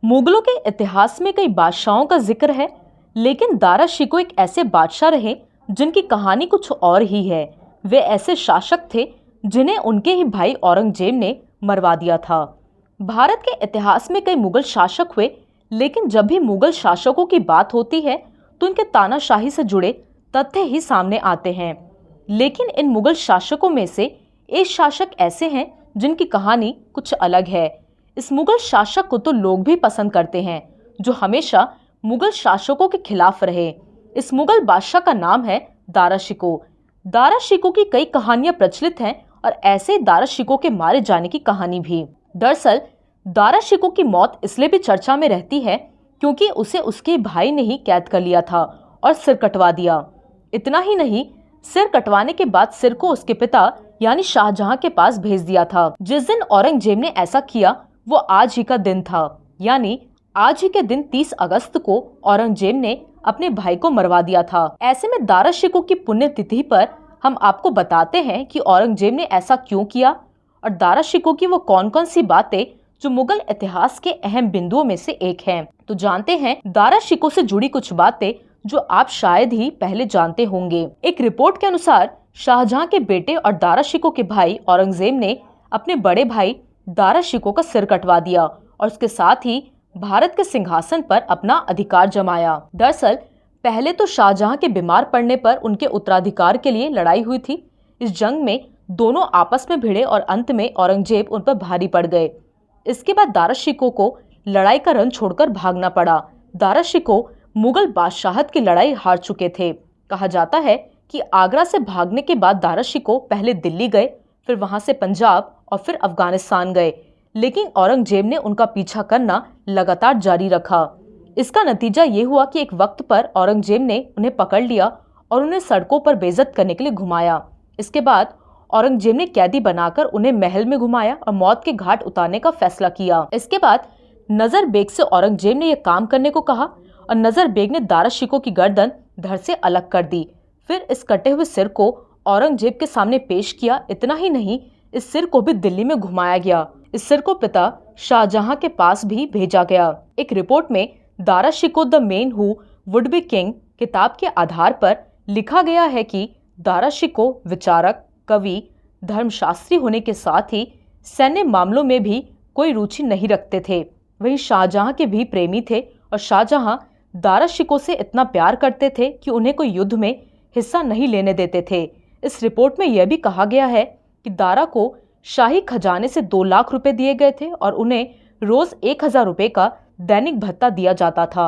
मुगलों के इतिहास में कई बादशाहों का जिक्र है, लेकिन दारा शिकोह एक ऐसे बादशाह रहे जिनकी कहानी कुछ और ही है। वे ऐसे शासक थे जिन्हें उनके ही भाई औरंगजेब ने मरवा दिया था। भारत के इतिहास में कई मुगल शासक हुए, लेकिन जब भी मुगल शासकों की बात होती है तो उनके तानाशाही से जुड़े तथ्य ही सामने आते हैं। लेकिन इन मुगल शासकों में से एक शासक ऐसे हैं जिनकी कहानी कुछ अलग है। इस मुगल शासक को तो लोग भी पसंद करते हैं, जो हमेशा मुगल शासकों के खिलाफ रहे। इस मुगल बादशाह का नाम है दारा शिकोह। दारा शिकोह की कई कहानियां प्रचलित हैं और ऐसे ही दारा शिकोह के मारे जाने की कहानी भी। दरअसल दारा शिकोह की मौत इसलिए भी चर्चा में रहती है क्योंकि उसे उसके भाई ने ही कैद कर लिया था और सिर कटवा दिया। इतना ही नहीं, सिर कटवाने के बाद सिर को उसके पिता यानी शाहजहां के पास भेज दिया था। जिस दिन औरंगजेब ने ऐसा किया वो आज ही का दिन था, यानी आज ही के दिन 30 अगस्त को औरंगजेब ने अपने भाई को मरवा दिया था। ऐसे में दारा शिकोह की पुण्यतिथि पर हम आपको बताते हैं कि औरंगजेब ने ऐसा क्यों किया और दारा शिकोह की वो कौन कौन सी बातें जो मुगल इतिहास के अहम बिंदुओं में से एक हैं। तो जानते हैं दारा शिकोह से जुड़ी कुछ बातें जो आप शायद ही पहले जानते होंगे। एक रिपोर्ट के अनुसार शाहजहां के बेटे और दारा शिकोह के भाई औरंगजेब ने अपने बड़े भाई दारा शिकोह का सिर कटवा दिया और उसके साथ ही भारत के सिंहासन पर अपना अधिकार जमाया। दरअसल पहले तो शाहजहां के बीमार पड़ने पर उनके उत्तराधिकार के लिए लड़ाई हुई थी। इस जंग में दोनों आपस में भिड़े और अंत में औरंगजेब उन पर भारी पड़ गए। इसके बाद दारा शिकोह को लड़ाई का रण छोड़कर भागना पड़ा। दारा शिकोह मुगल बादशाहत की लड़ाई हार चुके थे। कहा जाता है कि आगरा से भागने के बाद दारा शिकोह पहले दिल्ली गए, फिर वहां से पंजाब और फिर अफगानिस्तान गए, लेकिन औरंगजेब ने उनका पीछा करना लगातार जारी रखा। इसका नतीजा ये हुआ कि एक वक्त पर औरंगजेब ने उन्हें पकड़ लिया और उन्हें सड़कों पर बेइज्जत करने के लिए घुमाया। इसके बाद औरंगजेब ने कैदी बनाकर उन्हें महल में घुमाया और मौत के घाट उतारने का फैसला किया। इसके बाद नजर बेग से औरंगजेब ने यह काम करने को कहा और नजर बेग ने दारा शिकोह की गर्दन धड़ से अलग कर दी। फिर इस कटे हुए सिर को औरंगजेब के सामने पेश किया। इतना ही नहीं, इस सिर को भी दिल्ली में घुमाया गया। इस सिर को पिता शाहजहां के पास भी भेजा गया। एक रिपोर्ट में Dara Shikoh the man who would be king किताब के आधार पर लिखा गया है कि दारा शिकोह विचारक, कवि, धर्मशास्त्री होने के साथ ही सैन्य मामलों में भी कोई रुचि नहीं रखते थे। वहीं शाहजहां के भी प्रेमी थे और शाहजहां दारा शिकोह से इतना प्यार करते थे कि उन्हें कोई युद्ध में हिस्सा नहीं लेने देते थे। इस रिपोर्ट में यह भी कहा गया है कि दारा को शाही खजाने से 2 लाख रुपए दिए गए थे और उन्हें रोज 1000 रुपए का दैनिक भत्ता दिया जाता था।